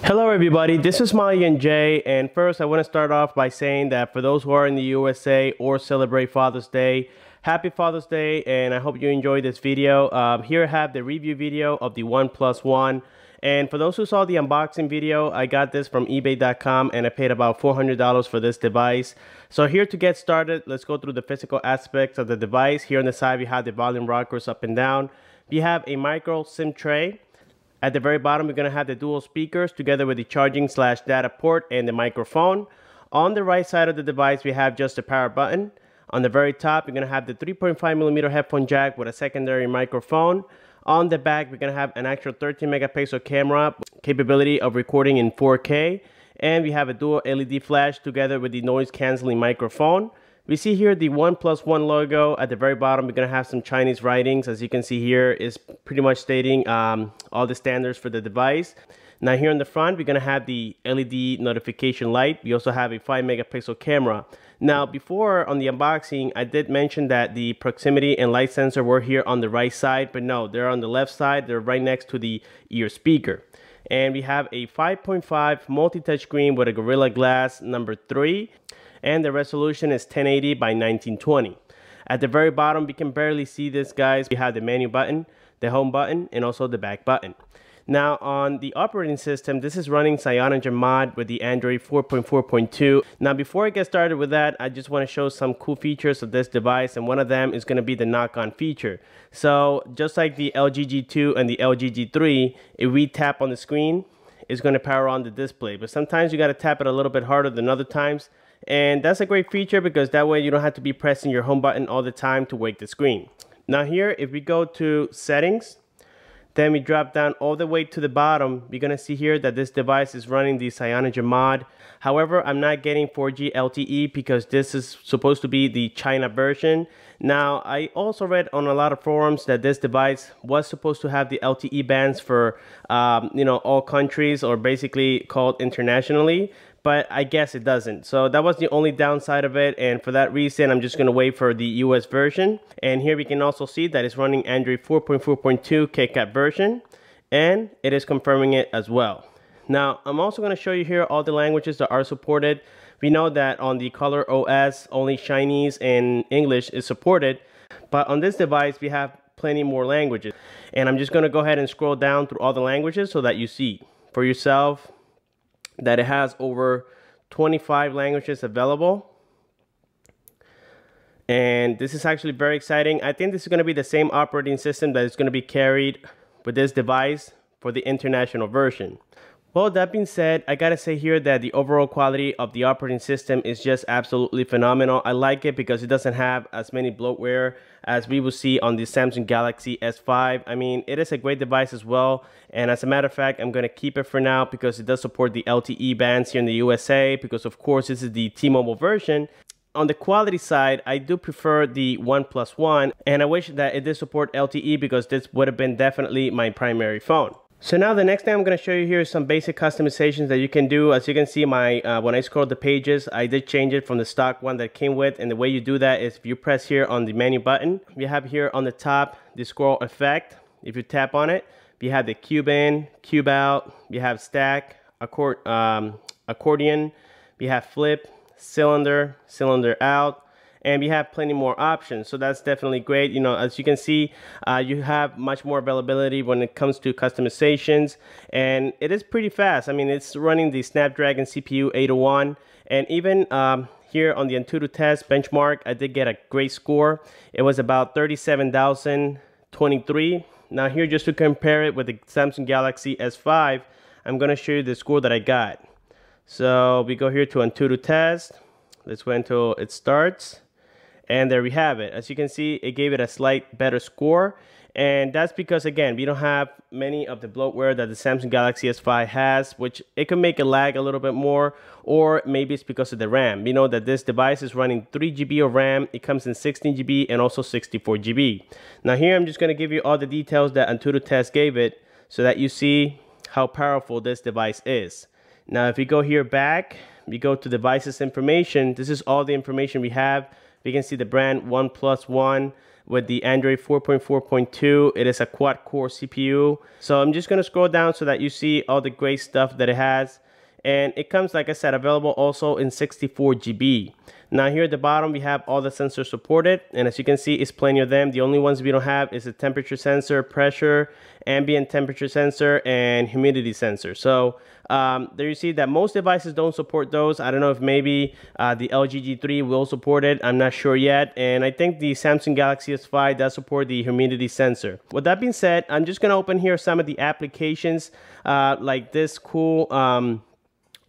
Hello everybody, this is Molly and Jay, and first I want to start off by saying that for those who are in the USA or celebrate Father's Day, happy Father's Day, and I hope you enjoyed this video. Here I have the review video of the OnePlus One, and for those who saw the unboxing video, I got this from eBay.com and I paid about $400 for this device. So here to get started, let's go through the physical aspects of the device. Here on the side we have the volume rockers up and down. We have a micro SIM tray. At the very bottom, we're going to have the dual speakers together with the charging/data port and the microphone. On the right side of the device, we have just a power button. On the very top, we're going to have the 3.5mm headphone jack with a secondary microphone. On the back, we're going to have an actual 13 megapixel camera, capability of recording in 4K. And we have a dual LED flash together with the noise canceling microphone. We see here the OnePlus One logo. At the very bottom, we're going to have some Chinese writings. As you can see here, is pretty much stating all the standards for the device. Now here in the front, we're going to have the LED notification light. We also have a 5 megapixel camera. Now before on the unboxing, I did mention that the proximity and light sensor were here on the right side, but no, they're on the left side. They're right next to the ear speaker. And we have a 5.5 multi-touch screen with a Gorilla Glass number 3. And the resolution is 1080 by 1920. At the very bottom, we can barely see this, guys. We have the menu button, the home button, and also the back button. Now on the operating system, this is running CyanogenMod with the Android 4.4.2. Now before I get started with that, I just want to show some cool features of this device, and one of them is going to be the knock-on feature. So just like the LG G2 and the LG G3, if we tap on the screen, it's going to power on the display. But sometimes you got to tap it a little bit harder than other times. And that's a great feature because that way you don't have to be pressing your home button all the time to wake the screen. Now here, if we go to settings, then we drop down all the way to the bottom, we're going to see here that this device is running the CyanogenMod. However, I'm not getting 4G LTE because this is supposed to be the China version. Now, I also read on a lot of forums that this device was supposed to have the LTE bands for, all countries, or basically called internationally. But I guess it doesn't. So that was the only downside of it, and for that reason I'm just going to wait for the US version. And here we can also see that it's running Android 4.4.2 KitKat version, and it is confirming it as well. Now I'm also going to show you here all the languages that are supported. We know that on the Color OS only Chinese and English is supported, but on this device we have plenty more languages. And I'm just going to go ahead and scroll down through all the languages so that you see for yourself that it has over 25 languages available. And this is actually very exciting. I think this is going to be the same operating system that is going to be carried with this device for the international version. Well, that being said, I gotta say here that the overall quality of the operating system is just absolutely phenomenal. I like it because it doesn't have as many bloatware as we will see on the Samsung Galaxy S5. I mean, it is a great device as well. And as a matter of fact, I'm gonna keep it for now because it does support the LTE bands here in the USA, because of course this is the T-Mobile version. On the quality side, I do prefer the OnePlus One, and I wish that it did support LTE because this would have been definitely my primary phone. So now the next thing I'm going to show you here is some basic customizations that you can do. As you can see, when I scroll the pages, I did change it from the stock one that came with. And the way you do that is if you press here on the menu button, we have here on the top the scroll effect. If you tap on it, we have the cube in, cube out, we have stack, accordion, we have flip, cylinder, cylinder out. And we have plenty more options, so that's definitely great. You know, as you can see, you have much more availability when it comes to customizations, and it is pretty fast. I mean, it's running the Snapdragon CPU 801, and even here on the Antutu test benchmark, I did get a great score. It was about 37,023. Now here, just to compare it with the Samsung Galaxy S5, I'm going to show you the score that I got. So we go here to Antutu test. Let's wait until it starts. And there we have it. As you can see, it gave it a slight better score. And that's because, again, we don't have many of the bloatware that the Samsung Galaxy S5 has, which it can make it lag a little bit more, or maybe it's because of the RAM. We know that this device is running 3 GB of RAM. It comes in 16 GB and also 64 GB. Now here, I'm just going to give you all the details that Antutu Test gave it so that you see how powerful this device is. Now, if we go here back, we go to devices information. This is all the information we have. We can see the brand OnePlus One with the Android 4.4.2. It is a quad-core CPU. So I'm just going to scroll down so that you see all the great stuff that it has. And it comes, like I said, available also in 64 GB. Now here at the bottom, we have all the sensors supported. And as you can see, it's plenty of them. The only ones we don't have is a temperature sensor, pressure, ambient temperature sensor, and humidity sensor. So there you see that most devices don't support those. I don't know if maybe the LG G3 will support it. I'm not sure yet. And I think the Samsung Galaxy S5 does support the humidity sensor. With that being said, I'm just going to open here some of the applications like this cool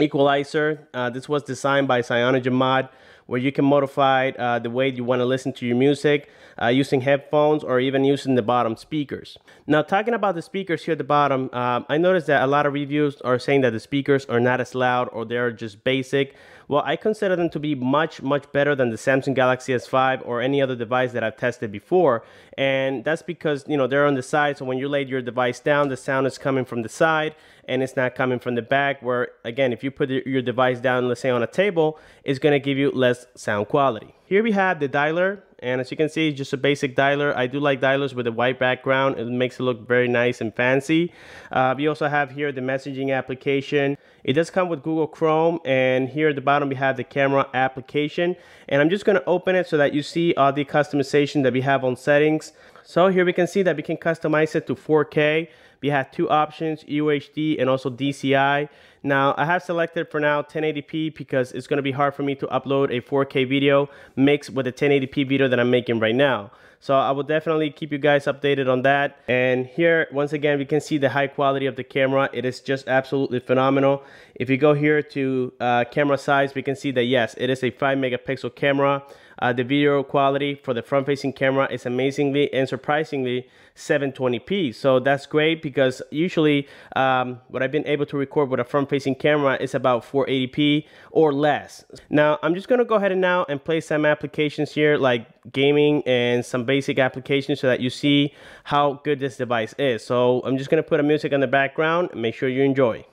equalizer. This was designed by CyanogenMod, where you can modify the way you want to listen to your music using headphones or even using the bottom speakers. Now, talking about the speakers here at the bottom, I noticed that a lot of reviews are saying that the speakers are not as loud or they're just basic. Well, I consider them to be much better than the Samsung Galaxy S5 or any other device that I've tested before. And that's because, you know, they're on the side. So when you lay your device down, the sound is coming from the side and it's not coming from the back, where, again, if you put your device down, let's say on a table, it's going to give you less sound quality. Here we have the dialer. And as you can see, it's just a basic dialer. I do like dialers with a white background. It makes it look very nice and fancy. We also have here the messaging application. It does come with Google Chrome. And here at the bottom, we have the camera application. And I'm just going to open it so that you see all the customization that we have on settings. So here we can see that we can customize it to 4K. We have two options, UHD and also DCI. Now, I have selected for now 1080p because it's going to be hard for me to upload a 4K video mixed with a 1080p video that I'm making right now. So I will definitely keep you guys updated on that. And here, once again, we can see the high quality of the camera. It is just absolutely phenomenal. If you go here to camera size, we can see that, yes, it is a 5 megapixel camera. The video quality for the front-facing camera is amazingly and surprisingly 720p. So that's great because usually what I've been able to record with a front-facing camera is about 480p or less. Now, I'm just going to go ahead and now play some applications here like gaming and some basic applications so that you see how good this device is. So I'm just going to put a music on the background and make sure you enjoy.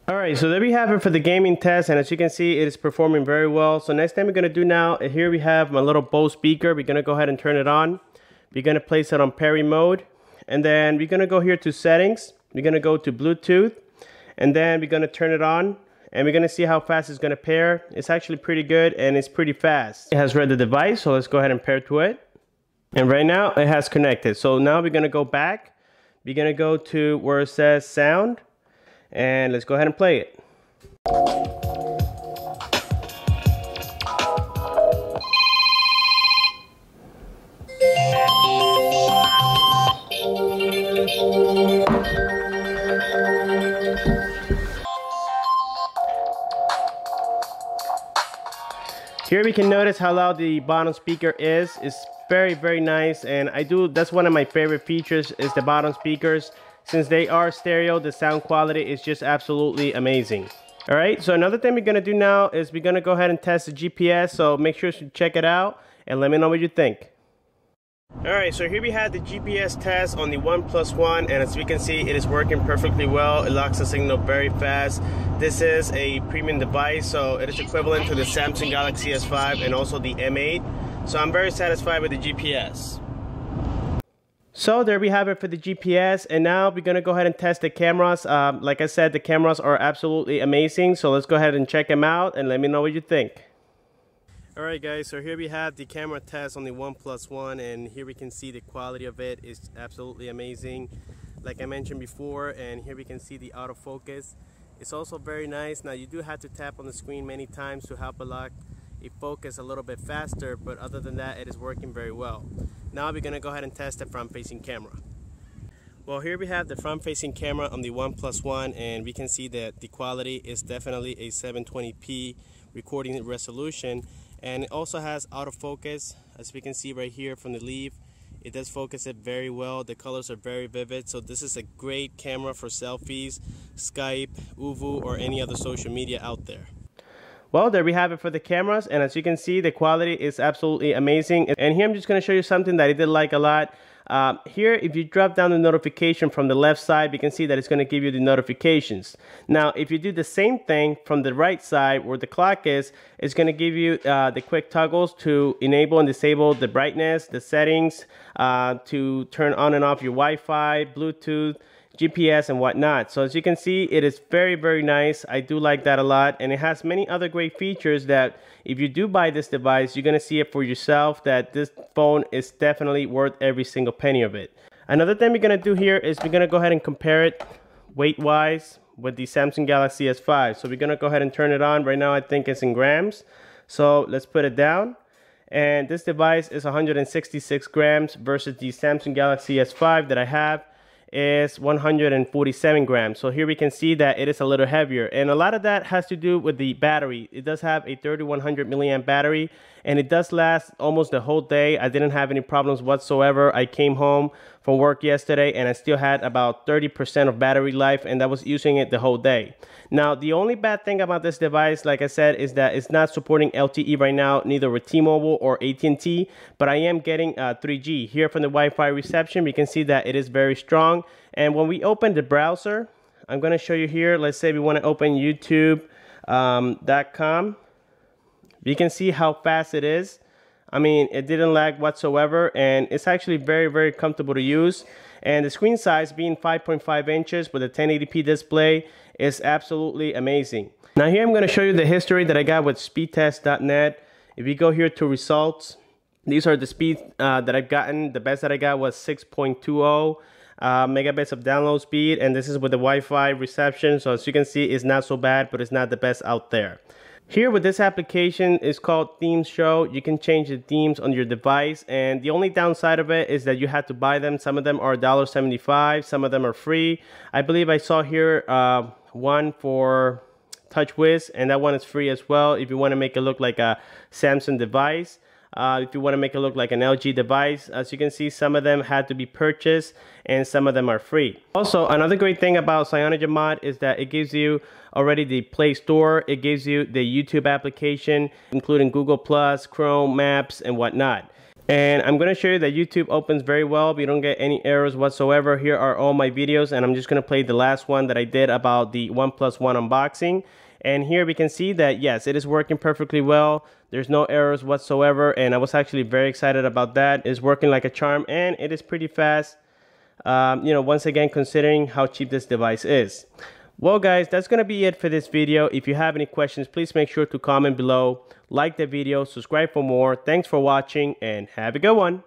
Alright, so there we have it for the gaming test, and as you can see, it is performing very well. So next thing we're going to do now, here we have my little Bose speaker. We're going to go ahead and turn it on. We're going to place it on Perry mode, and then we're going to go here to settings. We're going to go to Bluetooth, and then we're going to turn it on, and we're going to see how fast it's going to pair. It's actually pretty good, and it's pretty fast. It has read the device, so let's go ahead and pair to it. And right now, it has connected. So now we're going to go back. We're going to go to where it says sound. And let's go ahead and play it. Here we can notice how loud the bottom speaker is. It's very nice, and that's one of my favorite features is the bottom speakers. Since they are stereo, the sound quality is just absolutely amazing. All right, so another thing we're gonna do now is we're gonna go ahead and test the GPS, so make sure to check it out and let me know what you think. Alright, so here we have the GPS test on the OnePlus One, and as we can see, it is working perfectly well. It locks the signal very fast. This is a premium device, so it is equivalent to the Samsung Galaxy S5 and also the M8. So I'm very satisfied with the GPS. So there we have it for the GPS, and now we're going to go ahead and test the cameras. Like I said, the cameras are absolutely amazing, so let's go ahead and check them out and let me know what you think. Alright guys, so here we have the camera test on the OnePlus One, and here we can see the quality of it is absolutely amazing, like I mentioned before. And here we can see the autofocus. It's also very nice. Now you do have to tap on the screen many times to help lock a focus a little bit faster, but other than that, it is working very well. Now we're going to go ahead and test the front-facing camera. Well, here we have the front-facing camera on the OnePlus One, and we can see that the quality is definitely a 720p recording resolution. And it also has autofocus, as we can see right here from the leaf. It does focus it very well. The colors are very vivid, so this is a great camera for selfies, Skype, Uvu, or any other social media out there. Well, there we have it for the cameras, and as you can see, the quality is absolutely amazing. And here I'm just going to show you something that I did like a lot. Here, if you drop down the notification from the left side, you can see that it's going to give you the notifications. Now, if you do the same thing from the right side where the clock is, it's going to give you the quick toggles to enable and disable the brightness, the settings, to turn on and off your Wi-Fi, Bluetooth, GPS, and whatnot. So as you can see, it is very, very nice. I do like that a lot, and it has many other great features that if you do buy this device, you're going to see it for yourself, that this phone is definitely worth every single penny of it. Another thing we're going to do here is we're going to go ahead and compare it weight-wise with the Samsung Galaxy S5. So we're going to go ahead and turn it on. Right now I think it's in grams. So let's put it down. And this device is 166 grams versus the Samsung Galaxy S5 that I have is 147 grams. So here we can see that it is a little heavier, and a lot of that has to do with the battery. It does have a 3100 milliamp battery, and it does last almost the whole day. I didn't have any problems whatsoever. I came home from work yesterday and I still had about 30% of battery life, and I was using it the whole day. Now, the only bad thing about this device, like I said, is that it's not supporting LTE right now, neither with T-Mobile or AT&T, but I am getting 3G. Here from the Wi-Fi reception, we can see that it is very strong. And when we open the browser, I'm going to show you here. Let's say we want to open youtube.com. You can see how fast it is. I mean, it didn't lag whatsoever, and it's actually very, very comfortable to use. And the screen size being 5.5 inches with a 1080p display is absolutely amazing. Now here I'm going to show you the history that I got with speedtest.net. If you go here to results, these are the speeds that I've gotten. The best that I got was 6.20 megabits of download speed, and this is with the Wi-Fi reception. So as you can see, it's not so bad, but it's not the best out there. Here with this application is called Themes Show. You can change the themes on your device, and the only downside of it is that you have to buy them. Some of them are $1.75, some of them are free. I believe I saw here one for TouchWiz, and that one is free as well if you want to make it look like a Samsung device. If you want to make it look like an LG device, as you can see, some of them had to be purchased and some of them are free. Also, another great thing about CyanogenMod is that it gives you already the Play Store. It gives you the YouTube application, including Google+, Chrome, Maps, and whatnot. And I'm going to show you that YouTube opens very well. We don't get any errors whatsoever. Here are all my videos, and I'm just going to play the last one that I did about the OnePlus One unboxing. And here we can see that, yes, it is working perfectly well. There's no errors whatsoever, and I was actually very excited about that. It's working like a charm, and it is pretty fast, once again, considering how cheap this device is. Well, guys, that's going to be it for this video. If you have any questions, please make sure to comment below, like the video, subscribe for more. Thanks for watching, and have a good one.